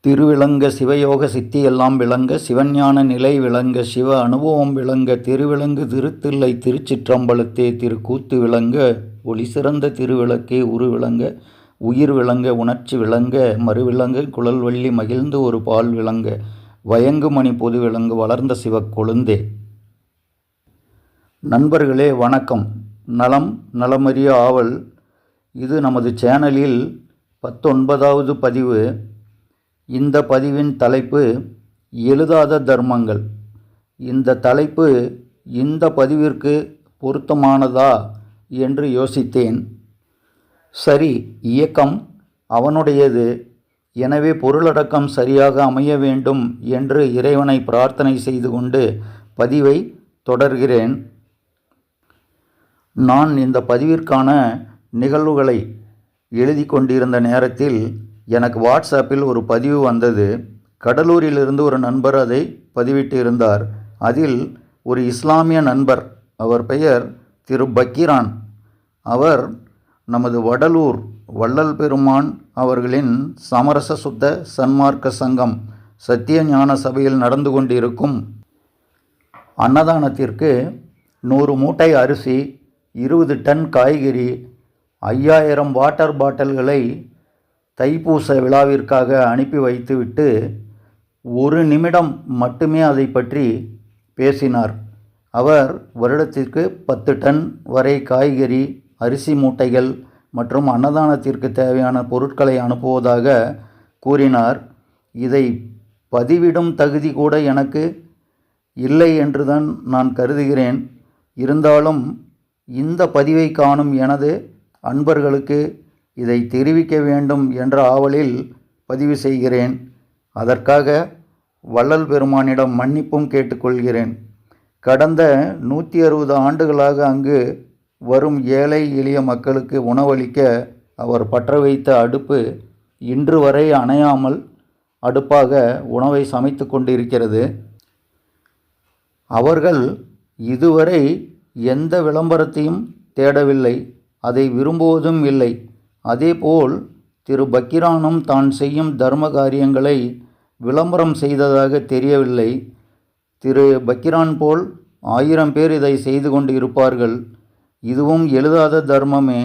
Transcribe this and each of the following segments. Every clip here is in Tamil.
திருவிளங்க சிவயோக சித்தியெல்லாம் விளங்க சிவஞான நிலை விளங்க சிவ அனுபவம் விளங்க திருவிளங்கு திருத்தில்லை திருச்சிற்றம்பலத்தே திருக்கூத்து விளங்க ஒளி சிறந்த திருவிளக்கே உருவிளங்க உயிர் விளங்க உணர்ச்சி விளங்க மறுவிளங்க குழல் வள்ளி மகிழ்ந்து ஒரு பால் விளங்க வயங்குமணி பொது விளங்கு வளர்ந்த சிவக் கொழுந்தே. நண்பர்களே வணக்கம். நலம் நலமறிய ஆவல். இது நமது சேனலில் 19வது பதிவு. இந்த பதிவின் தலைப்பு எழுதாத தர்மங்கள். இந்த தலைப்பு இந்த பதிவிற்கு பொருத்தமானதா என்று யோசித்தேன். சரி, இயக்கம் அவனுடையது, எனவே பொருளடக்கம் சரியாக அமைய வேண்டும் என்று இறைவனை பிரார்த்தனை செய்து கொண்டு பதிவை தொடர்கிறேன். நான் இந்த பதிவிற்கான நிகழ்வுகளை எழுதி கொண்டிருந்த நேரத்தில் எனக்கு வாட்ஸ்அப்பில் ஒரு பதிவு வந்தது. கடலூரிலிருந்து ஒரு நண்பர் அதை பதிவிட்டு இருந்தார். அதில் ஒரு இஸ்லாமிய நண்பர், அவர் பெயர் திரு பக்கீரான். அவர் நமது வடலூர் வள்ளல் பெருமான் அவர்களின் சமரச சுத்த சன்மார்க்க சங்கம் சத்திய ஞான சபையில் நடந்து கொண்டிருக்கும் அன்னதானத்திற்கு 100 மூட்டை அரிசி, 20 டன் காய்கறி, 5000 வாட்டர் பாட்டில்களை தைப்பூச விழாவிற்காக அனுப்பி வைத்துவிட்டு 1 நிமிடம் மட்டுமே அதை பற்றி பேசினார். அவர் வருடத்திற்கு 10 டன் வரை காய்கறி, அரிசி மூட்டைகள் மற்றும் அன்னதானத்திற்கு தேவையான பொருட்களை அனுப்புவதாக கூறினார். இதை பதிவிடும் தகுதி கூட எனக்கு இல்லை என்றுதான் நான் கருதுகிறேன். இருந்தாலும் இந்த பதிவை காணும் எனது அன்பர்களுக்கு இதை தெரிவிக்க வேண்டும் என்ற ஆவலில் பதிவு செய்கிறேன். அதற்காக வள்ளல் பெருமானிடம் மன்னிப்பும் கேட்டுக்கொள்கிறேன். கடந்த 160 ஆண்டுகளாக அங்கு வரும் ஏழை எளிய மக்களுக்கு உணவளிக்க அவர் பற்ற வைத்த அடுப்பு இன்று வரை அணையாமல் அடுப்பாக உணவை சமைத்து கொண்டிருக்கிறது. அவர்கள் இதுவரை எந்த விளம்பரத்தையும் தேடவில்லை, அதை விரும்புவதும் இல்லை. அதேபோல் திரு பக்கீரானும் தான் செய்யும் தர்ம காரியங்களை விளம்பரம் செய்ததாக தெரியவில்லை. திரு பக்கீரான் போல் 1000 பேர் இதை செய்து கொண்டு இருப்பார்கள். இதுவும் எழுதாத தர்மமே.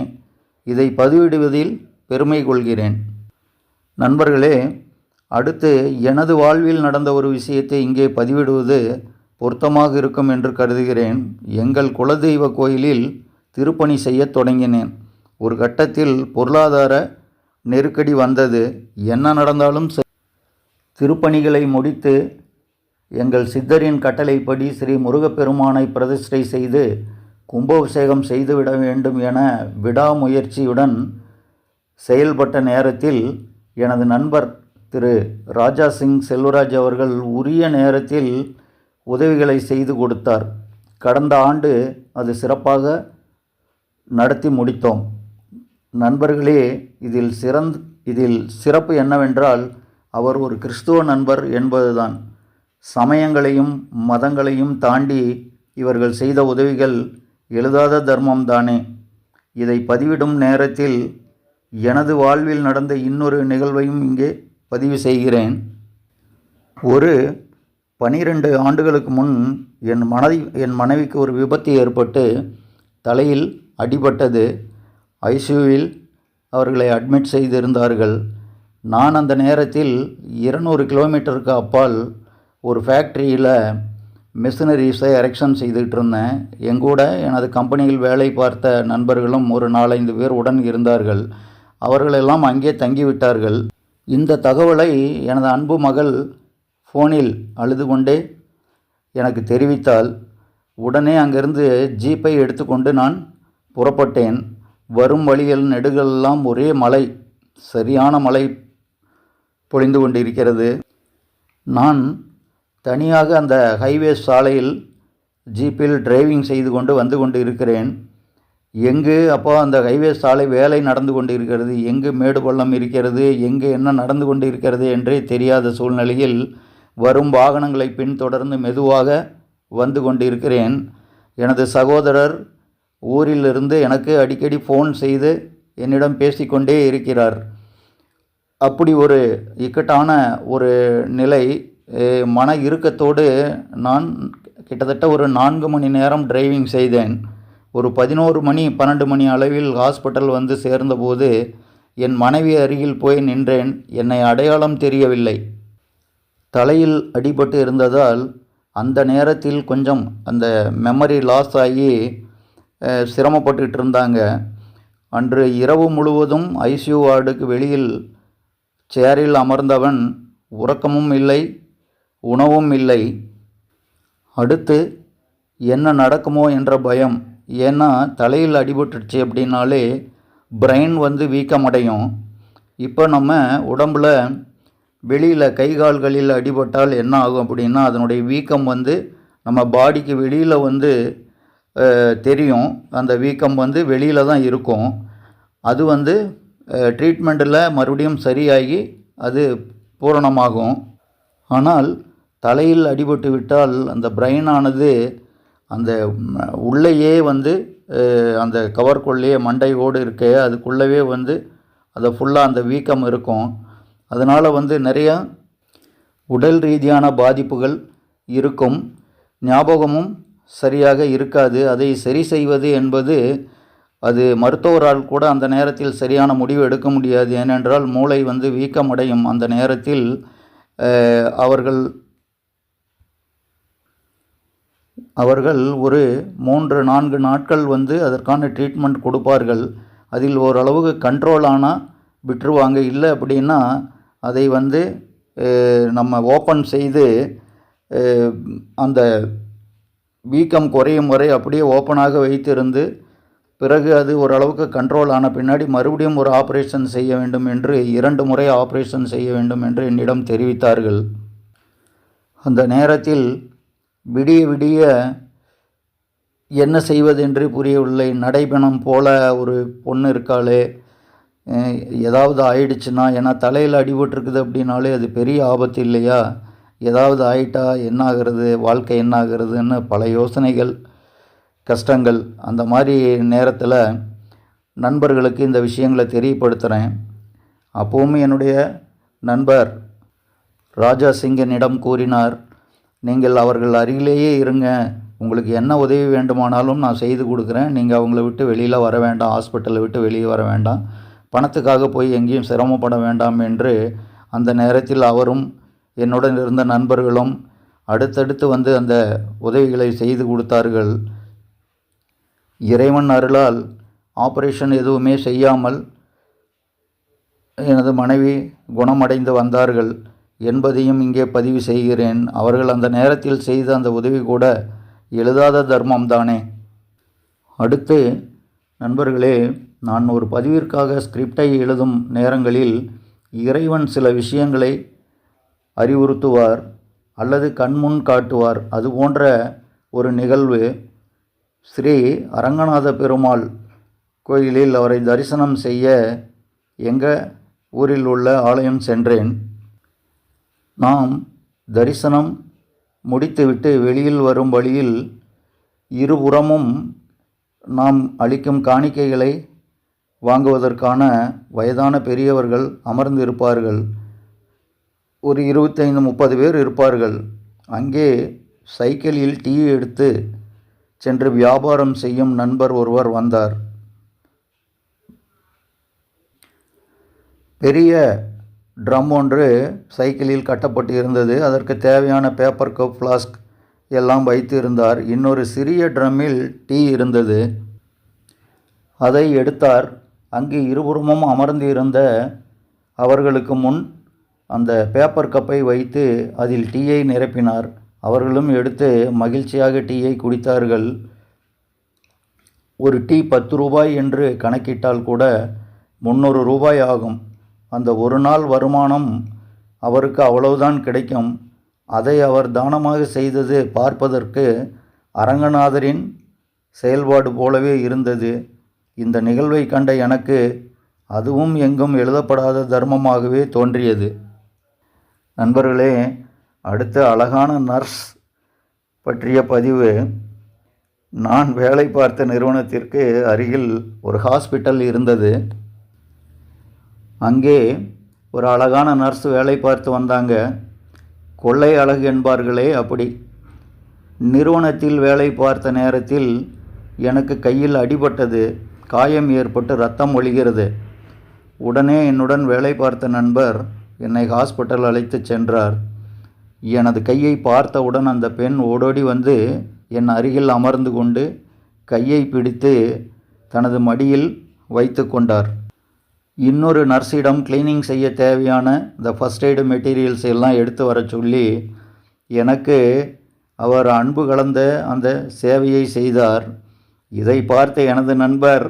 இதை பதிவிடுவதில் பெருமை கொள்கிறேன். நண்பர்களே, அடுத்து எனது வாழ்வில் நடந்த ஒரு விஷயத்தை இங்கே பதிவிடுவது பொருத்தமாக இருக்கும் என்று கருதுகிறேன். எங்கள் குலதெய்வ கோயிலில் திருப்பணி செய்ய தொடங்கினேன். ஒரு கட்டத்தில் பொருளாதார நெருக்கடி வந்தது. என்ன நடந்தாலும் திருப்பணிகளை முடித்து எங்கள் சித்தரின் கட்டளைப்படி ஸ்ரீ முருகப்பெருமானை பிரதிஷ்டை செய்து கும்பாபிஷேகம் செய்துவிட வேண்டும் என விடாமுயற்சியுடன் செயல்பட்ட நேரத்தில் எனது நண்பர் திரு ராஜா சிங் செல்வராஜ் அவர்கள் உரிய நேரத்தில் உதவிகளை செய்து கொடுத்தார். கடந்த ஆண்டு அது சிறப்பாக நடத்தி முடித்தோம். நண்பர்களே, இதில் சிறப்பு என்னவென்றால் அவர் ஒரு கிறிஸ்துவ நண்பர் என்பதுதான். சமயங்களையும் மதங்களையும் தாண்டி இவர்கள் செய்த உதவிகள் எழுதாத தர்மம்தானே. இதை பதிவிடும் நேரத்தில் எனது வாழ்வில் நடந்த இன்னொரு நிகழ்வையும் இங்கே பதிவு செய்கிறேன். ஒரு 12 ஆண்டுகளுக்கு முன் என் மனைவிக்கு ஒரு விபத்து ஏற்பட்டு தலையில் அடிபட்டது. ஐசியூவில் அவர்களை அட்மிட் செய்திருந்தார்கள். நான் அந்த நேரத்தில் 200 கிலோமீட்டருக்கு அப்பால் ஒரு ஃபேக்ட்ரியில் மிஷினரிஸை எரெக்ஷன் செய்துகிட்டு இருந்தேன். எங்கூட எனது கம்பெனியில் வேலை பார்த்த நண்பர்களும் ஒரு 4-5 பேர் உடன் இருந்தார்கள். அவர்களெல்லாம் அங்கே தங்கிவிட்டார்கள். இந்த தகவலை எனது அன்பு மகள் ஃபோனில் அழுது கொண்டே எனக்கு தெரிவித்தாள். உடனே அங்கிருந்து ஜீப்பை எடுத்துக்கொண்டு நான் புறப்பட்டேன். வரும் வழிகள் நெடுகளெல்லாம் ஒரே மழை, சரியான மழை பொழிந்து கொண்டிருக்கிறது. நான் தனியாக அந்த ஹைவே சாலையில் ஜீப்பில் டிரைவிங் செய்து கொண்டு வந்து கொண்டு இருக்கிறேன். எங்கு அப்போ அந்த ஹைவே சாலை வேலை நடந்து கொண்டு இருக்கிறது, எங்கு மேடு பள்ளம் இருக்கிறது, எங்கு என்ன நடந்து கொண்டு இருக்கிறது என்றே தெரியாத சூழ்நிலையில் வரும் வாகனங்களை பின்தொடர்ந்து மெதுவாக வந்து கொண்டிருக்கிறேன். எனது சகோதரர் ஊரிலிருந்து எனக்கு அடிக்கடி ஃபோன் செய்து என்னிடம் பேசிக்கொண்டே இருக்கிறார். அப்படி ஒரு இக்கட்டான ஒரு நிலை, மன இறுக்கத்தோடு நான் கிட்டத்தட்ட ஒரு 4 மணி நேரம் டிரைவிங் செய்தேன். ஒரு 11 மணி 12 மணி அளவில் ஹாஸ்பிட்டல் வந்து சேர்ந்தபோது என் மனைவி அருகில் போய் நின்றேன். என்னை அடையாளம் தெரியவில்லை. தலையில் அடிபட்டு இருந்ததால் அந்த நேரத்தில் கொஞ்சம் அந்த மெமரி லாஸ் ஆகி சிரமப்பட்டுக்கிட்டு இருந்தாங்க. அன்று இரவு முழுவதும் ஐசியூ வார்டுக்கு வெளியில் சேரில் அமர்ந்தவன், உறக்கமும் இல்லை, உணவும் இல்லை. அடுத்து என்ன நடக்குமோ என்ற பயம். ஏன்னா தலையில் அடிபட்டுடுச்சு அப்படின்னாலே பிரெயின் வந்து வீக்கமடையும். இப்போ நம்ம உடம்பில் வெளியில் கை கால்களில் அடிபட்டால் என்ன ஆகும் அப்படின்னா, அதனுடைய வீக்கம் வந்து நம்ம பாடிக்கு வெளியில் வந்து தெரியும். அந்த வீக்கம் வந்து வெளியில் தான் இருக்கும். அது வந்து ட்ரீட்மெண்ட்டில் மறுபடியும் சரியாகி அது பூரணமாகும். ஆனால் தலையில் அடிபட்டு விட்டால் அந்த பிரெயினானது அந்த உள்ளேயே வந்து அந்த கவர்க்குள்ளேயே மண்டை ஓடு இருக்கே அதுக்குள்ளவே வந்து அதை ஃபுல்லாக அந்த வீக்கம் இருக்கும். அதனால் வந்து நிறையா உடல் ரீதியான பாதிப்புகள் இருக்கும். ஞாபகமும் சரியாக இருக்காது. அதை சரி செய்வது என்பது அது மருத்துவரால் கூட அந்த நேரத்தில் சரியான முடிவு எடுக்க முடியாது. ஏனென்றால் மூளை வந்து வீக்கமடையும். அந்த நேரத்தில் அவர்கள் ஒரு 3-4 நாட்கள் வந்து அதற்கான ட்ரீட்மெண்ட் கொடுப்பார்கள். அதில் ஓரளவுக்கு கண்ட்ரோல் ஆனால் விட்டுருவாங்க. இல்லை அப்படின்னா அதை வந்து நம்ம ஓப்பன் செய்து அந்த வீக்கம் குறையும் வரை அப்படியே ஓப்பனாக வைத்திருந்து பிறகு அது ஓரளவுக்கு கண்ட்ரோல் ஆன பின்னாடி மறுபடியும் ஒரு ஆப்ரேஷன் செய்ய வேண்டும் என்று 2 முறை ஆப்ரேஷன் செய்ய வேண்டும் என்று என்னிடம் தெரிவித்தார்கள். அந்த நேரத்தில் விடிய விடிய என்ன செய்வதென்று புரியவில்லை. நடைபெணம் போல ஒரு பொண்ணு இருக்காளே, ஏதாவது ஆயிடுச்சுன்னா, ஏன்னா தலையில் அடிபட்டுருக்குது அப்படின்னாலே அது பெரிய ஆபத்து இல்லையா, ஏதாவது ஆயிட்டா என்ன ஆகிறது, வாழ்க்கை என்ன ஆகுறதுன்னு பல யோசனைகள், கஷ்டங்கள். அந்த மாதிரி நேரத்தில் நண்பர்களுக்கு இந்த விஷயங்களை தெரியப்படுத்துகிறேன். அப்போவும் என்னுடைய நண்பர் ராஜா சிங்கனிடம் கூறினார், நீங்கள் அவர்கள் அருகிலேயே இருங்க, உங்களுக்கு என்ன உதவி வேண்டுமானாலும் நான் செய்து கொடுக்குறேன். நீங்கள் அவங்கள விட்டு வெளியில் வர வேண்டாம், ஹாஸ்பிட்டலை விட்டு வெளியே வர வேண்டாம், பணத்துக்காக போய் எங்கேயும் சிரமப்பட வேண்டாம் என்று அந்த நேரத்தில் அவரும் என்னுடன் இருந்த நண்பர்களும் அடுத்தடுத்து வந்து அந்த உதவிகளை செய்து கொடுத்தார்கள். இறைவன் அருளால் ஆப்ரேஷன் எதுவுமே செய்யாமல் எனது மனைவி குணமடைந்து வந்தார்கள் என்பதையும் இங்கே பதிவு செய்கிறேன். அவர்கள் அந்த நேரத்தில் செய்த அந்த உதவி கூட எழுதாத தர்மம் தானே. அடுத்து நண்பர்களே, நான் ஒரு பதிவிற்காக ஸ்கிரிப்டை எழுதும் நேரங்களில் இறைவன் சில விஷயங்களை அறிவுறுத்துவார் அல்லது கண்முன் காட்டுவார். அது போன்ற ஒரு நிகழ்வு ஸ்ரீ அரங்கநாத பெருமாள் கோயிலில் அவரை தரிசனம் செய்ய எங்கள் ஊரில் உள்ள ஆலயம் சென்றேன். நாம் தரிசனம் முடித்துவிட்டு வெளியில் வரும் வழியில் இருபுறமும் நாம் அளிக்கும் காணிக்கைகளை வாங்குவதற்கான வயதான பெரியவர்கள் அமர்ந்து இருப்பார்கள். ஒரு 25-30 பேர் இருப்பார்கள். அங்கே சைக்கிளில் டீ எடுத்து சென்று வியாபாரம் செய்யும் நண்பர் ஒருவர் வந்தார். பெரிய ட்ரம் ஒன்று சைக்கிளில் கட்டப்பட்டு இருந்தது. அதற்கு தேவையான பேப்பர் கப், ஃப்ளாஸ்க் எல்லாம் வைத்து இருந்தார். இன்னொரு சிறிய ட்ரம்மில் டீ இருந்தது. அதை எடுத்தார். அங்கு இருபுறமும் அமர்ந்து இருந்த அவர்களுக்கு முன் அந்த பேப்பர் கப்பை வைத்து அதில் டீயை நிரப்பினார். அவர்களும் எடுத்து மகிழ்ச்சியாக டீயை குடித்தார்கள். ஒரு டீ 10 ரூபாய் என்று கணக்கிட்டால் கூட 300 ரூபாய் ஆகும். அந்த ஒரு நாள் வருமானம் அவருக்கு அவ்வளவுதான் கிடைக்கும். அதை அவர் தானமாக செய்தது பார்ப்பதற்கு அரங்கநாதரின் செயல்பாடு போலவே இருந்தது. இந்த நிகழ்வை கண்ட எனக்கு அதுவும் எங்கும் எழுதப்படாத தர்மமாகவே தோன்றியது. நண்பர்களே, அடுத்த அழகான நர்ஸ் பற்றிய பதிவு. நான் வேலை பார்த்த நிறுவனத்திற்கு அருகில் ஒரு ஹாஸ்பிட்டல் இருந்தது. அங்கே ஒரு அழகான நர்ஸ் வேலை பார்த்து வந்தாங்க. கொள்ளை அழகு என்பார்களே அப்படி. நிறுவனத்தில் வேலை பார்த்த நேரத்தில் எனக்கு கையில் அடிபட்டது. காயம் ஏற்பட்டு ரத்தம் ஒழுகிறது. உடனே என்னுடன் வேலை பார்த்த நண்பர் என்னை ஹாஸ்பிட்டல் அழைத்துச் சென்றார். எனது கையை பார்த்தவுடன் அந்த பெண் ஓடோடி வந்து என் அருகில் அமர்ந்து கொண்டு கையை பிடித்து தனது மடியில் வைத்து கொண்டார். இன்னொரு நர்ஸிடம் கிளீனிங் செய்ய தேவையான இந்த ஃபஸ்ட் எய்டு மெட்டீரியல்ஸ் எல்லாம் எடுத்து வர சொல்லி எனக்கு அவர் அன்பு கலந்த அந்த சேவையை செய்தார். இதை பார்த்த எனது நண்பர்,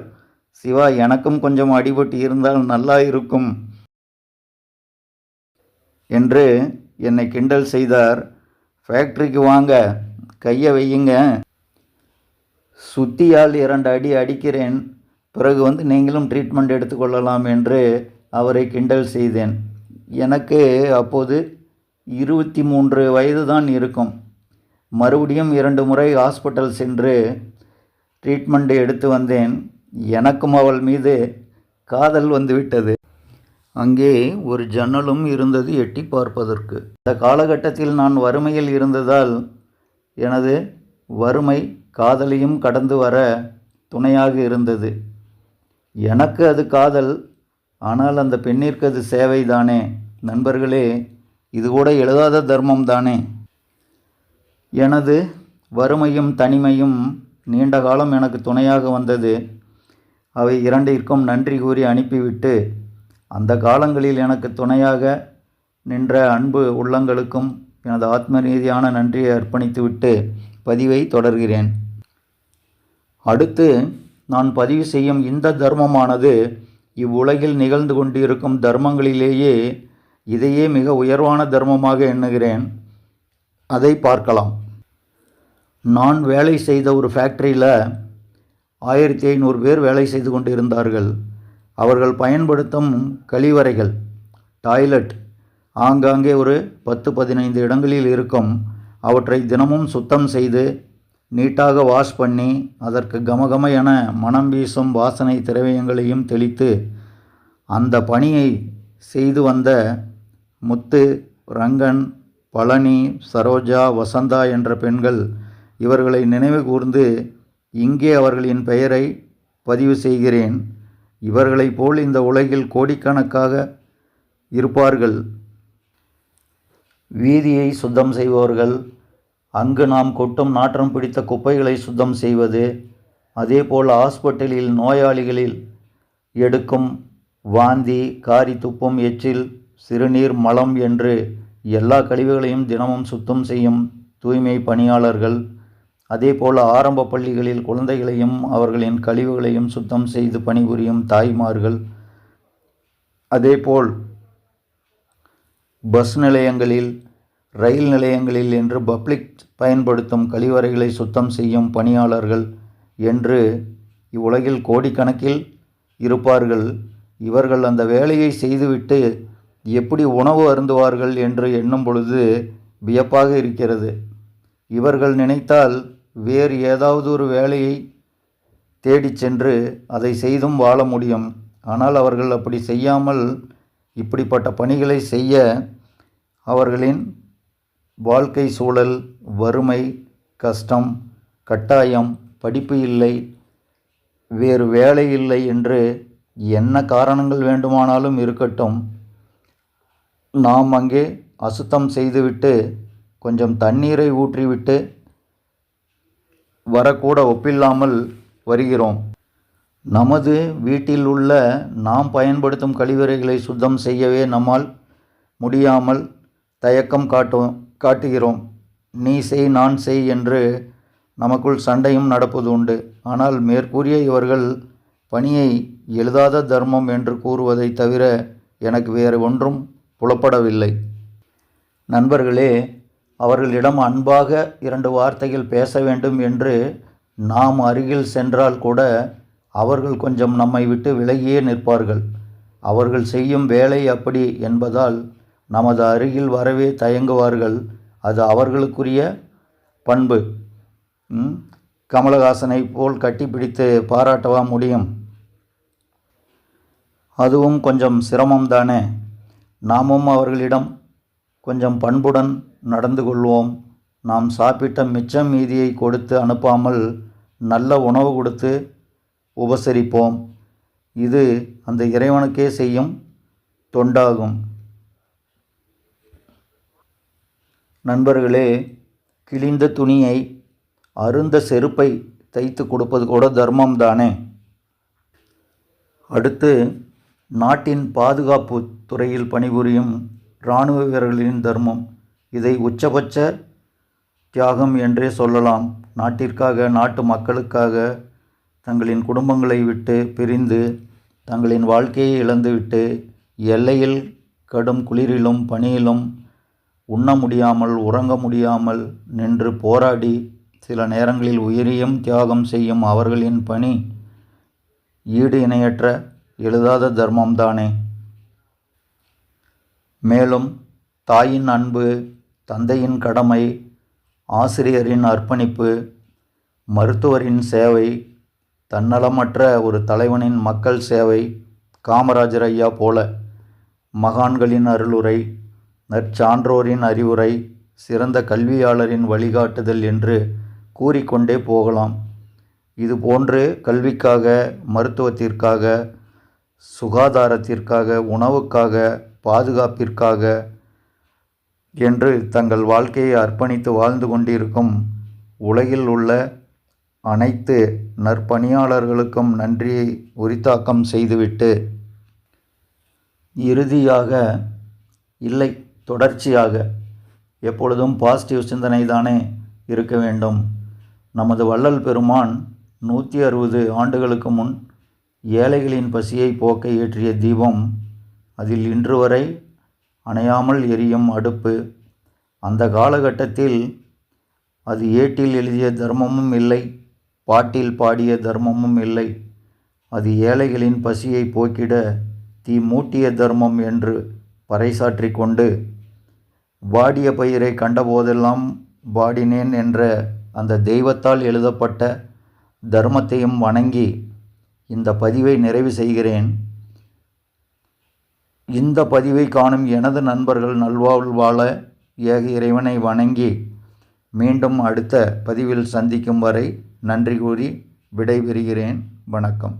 சிவா, எனக்கும் கொஞ்சம் அடிபட்டு இருந்தால் நல்லா இருக்கும் என்று என்னை கிண்டல் செய்தார். ஃபேக்ட்ரிக்கு வாங்க, கையை வையுங்க, சுத்தியால் 2 அடி அடிக்கிறேன், பிறகு வந்து நீங்களும் ட்ரீட்மெண்ட் எடுத்துக்கொள்ளலாம் என்று அவரை கிண்டல் செய்தேன். எனக்கு அப்போது 23 வயது தான் இருக்கும். மறுபடியும் 2 முறை ஹாஸ்பிட்டல் சென்று ட்ரீட்மெண்ட் எடுத்து வந்தேன். எனக்கும் அவள் மீது காதல் வந்துவிட்டது. அங்கே ஒரு ஜன்னலும் இருந்தது எட்டி பார்ப்பதற்கு. இந்த காலகட்டத்தில் நான் வறுமையில் இருந்ததால் எனது வறுமை காதலையும் கடந்து வர துணையாக இருந்தது. எனக்கு அது காதல், ஆனால் அந்த பெண்ணிற்கு அது சேவை தானே. நண்பர்களே, இது கூட எழுதாத தர்மம் தானே. எனது வறுமையும் தனிமையும் நீண்ட காலம் எனக்கு துணையாக வந்தது. அவை இரண்டிற்கும் நன்றி கூறி அனுப்பிவிட்டு அந்த காலங்களில் எனக்கு துணையாக நின்ற அன்பு உள்ளங்களுக்கும் எனது ஆத்ம ரீதியான நன்றியை அர்ப்பணித்துவிட்டு பதிவை தொடர்கிறேன். அடுத்து நான் பதிவு செய்யும் இந்த தர்மமானது இவ்வுலகில் நிகழ்ந்து கொண்டிருக்கும் தர்மங்களிலேயே இதையே மிக உயர்வான தர்மமாக எண்ணுகிறேன். அதை பார்க்கலாம். நான் வேலை செய்த ஒரு ஃபேக்ட்ரியில் 1500 பேர் வேலை செய்து கொண்டு இருந்தார்கள். அவர்கள் பயன்படுத்தும் கழிவறைகள், டாய்லெட் ஆங்காங்கே ஒரு 10-15 இடங்களில் இருக்கும். அவற்றை தினமும் சுத்தம் செய்து நீட்டாக வாஷ் பண்ணி அதற்கு கமகம என மனம் வீசும் வாசனை திரவியங்களையும் தெளித்து அந்த பணியை செய்து வந்த முத்து, ரங்கன், பழனி, சரோஜா, வசந்தா என்ற பெண்கள், இவர்களை நினைவு கூர்ந்து இங்கே அவர்களின் பெயரை பதிவு செய்கிறேன். இவர்களைப் போல் இந்த உலகில் கோடிக்கணக்காக இருப்பார்கள். வீதியை சுத்தம் செய்பவர்கள், அங்கு நாம் கொட்டும் நாற்றம் பிடித்த குப்பைகளை சுத்தம் செய்வது, அதேபோல் ஹாஸ்பிட்டலில் நோயாளிகளில் எடுக்கும் வாந்தி, காரி துப்பும் எச்சில், சிறுநீர், மலம் என்று எல்லா கழிவுகளையும் தினமும் சுத்தம் செய்யும் தூய்மை பணியாளர்கள், அதேபோல் ஆரம்ப பள்ளிகளில் குழந்தைகளையும் அவர்களின் கழிவுகளையும் சுத்தம் செய்து பணிபுரியும் தாய்மார்கள், அதேபோல் பஸ் நிலையங்களில், ரயில் நிலையங்களில் என்று பப்ளிக் பயன்படுத்தும் கழிவறைகளை சுத்தம் செய்யும் பணியாளர்கள் என்று இவ்வுலகில் கோடிக்கணக்கில் இருப்பார்கள். இவர்கள் அந்த வேலையை செய்துவிட்டு எப்படி உணவு அருந்துவார்கள் என்று எண்ணும் பொழுது வியப்பாக இருக்கிறது. இவர்கள் நினைத்தால் வேறு ஏதாவது ஒரு வேலையை தேடிச் சென்று அதை செய்தும் வாழ முடியும். ஆனால் அவர்கள் அப்படி செய்யாமல் இப்படிப்பட்ட பணிகளை செய்ய அவர்களின் வாழ்க்கை சூழல், வறுமை, கஷ்டம், கட்டாயம், படிப்பு இல்லை, வேறு வேலை இல்லை என்று என்ன காரணங்கள் வேண்டுமானாலும் இருக்கட்டும், நாம் அங்கே அசுத்தம் செய்துவிட்டு கொஞ்சம் தண்ணீரை ஊற்றிவிட்டு வரக்கூட ஒப்பில்லாமல் வருகிறோம். நமது வீட்டில் உள்ள நாம் பயன்படுத்தும் கழிவறைகளை சுத்தம் செய்யவே நம்மால் முடியாமல் தயக்கம் காட்டுகிறோம். நீ செய், நான் செய் என்று நமக்குள் சண்டையும் நடப்பது உண்டு. ஆனால் மேற்கூறிய இவர்கள் பணியை எழுதாத தர்மம் என்று கூறுவதை தவிர எனக்கு வேறு ஒன்றும் புலப்படவில்லை. நண்பர்களே, அவர்களிடம் அன்பாக 2 வார்த்தைகள் பேச வேண்டும் என்று நாம் அருகில் சென்றால் கூட அவர்கள் கொஞ்சம் நம்மை விட்டு விலகியே நிற்பார்கள். அவர்கள் செய்யும் வேலை அப்படி என்பதால் நமது அருகில் வரவே தயங்குவார்கள். அது அவர்களுக்குரிய பண்பு. கமலஹாசனை போல் கட்டிப்பிடித்து பாராட்டவா முடியும்? அதுவும் கொஞ்சம் சிரமம்தானே. நாமும் அவர்களிடம் கொஞ்சம் பண்புடன் நடந்து கொள்வோம். நாம் சாப்பிட்ட மிச்சம் மீதியை கொடுத்து அனுப்பாமல் நல்ல உணவு கொடுத்து உபசரிப்போம். இது அந்த இறைவனுக்கே செய்யும் தொண்டாகும். நண்பர்களே, கிழிந்த துணியை, அருந்த செருப்பை தைத்து கொடுப்பது கூட தர்மம் தானே. அடுத்து, நாட்டின் பாதுகாப்பு துறையில் பணிபுரியும் இராணுவ வீரர்களின் தர்மம். இதை உச்சபட்ச தியாகம் என்றே சொல்லலாம். நாட்டிற்காக, நாட்டு மக்களுக்காக தங்களின் குடும்பங்களை விட்டு பிரிந்து, தங்களின் வாழ்க்கையை இழந்துவிட்டு, எல்லையில் கடும் குளிரிலும் பனியிலும் உண்ண முடியாமல் உறங்க முடியாமல் நின்று போராடி சில நேரங்களில் உயிரையும் தியாகம் செய்யும் அவர்களின் பணி ஈடு இணையற்ற எழுதாத தர்மம்தானே. மேலும் தாயின் அன்பு, தந்தையின் கடமை, ஆசிரியரின் அர்ப்பணிப்பு, மருத்துவரின் சேவை, தன்னலமற்ற ஒரு தலைவனின் மக்கள் சேவை, காமராஜர் ஐயா போல மகான்களின் அருளுரை, நற்சான்றோரின் அறிவுரை, சிறந்த கல்வியாளரின் வழிகாட்டுதல் என்று கூறிக்கொண்டே போகலாம். இதுபோன்று கல்விக்காக, மருத்துவத்திற்காக, சுகாதாரத்திற்காக, உணவுக்காக, பாதுகாப்பிற்காக என்று தங்கள் வாழ்க்கையை அர்ப்பணித்து வாழ்ந்து கொண்டிருக்கும் உலகில் உள்ள அனைத்து நற்பணியாளர்களுக்கும் நன்றியை உரித்தாக்கம் செய்துவிட்டு, இறுதியாக இல்லை, தொடர்ச்சியாக எப்பொழுதும் பாசிட்டிவ் சிந்தனை தானே இருக்க வேண்டும். நமது வள்ளல் பெருமான் 160 ஆண்டுகளுக்கு முன் ஏழைகளின் பசியை போக்க ஏற்றிய தீபம், அதில் இன்று வரை அணையாமல் எரியும் அடுப்பு. அந்த காலகட்டத்தில் அது ஏட்டில் எழுதிய தர்மமும் இல்லை, பாட்டில் பாடிய தர்மமும் இல்லை. அது ஏழைகளின் பசியை போக்கிட தீ மூட்டிய தர்மம் என்று பறைசாற்றி கொண்டு, வாடிய பயிரை கண்டபோதெல்லாம் வாடினேன் என்ற அந்த தெய்வத்தால் எழுதப்பட்ட தர்மத்தையும் வணங்கி இந்த பதிவை நிறைவு செய்கிறேன். இந்த பதிவை காணும் எனது நண்பர்கள் நல்வாழ்வு வாழ ஏக இறைவனை வணங்கி மீண்டும் அடுத்த பதிவில் சந்திக்கும் வரை நன்றி கூறி விடைபெறுகிறேன். வணக்கம்.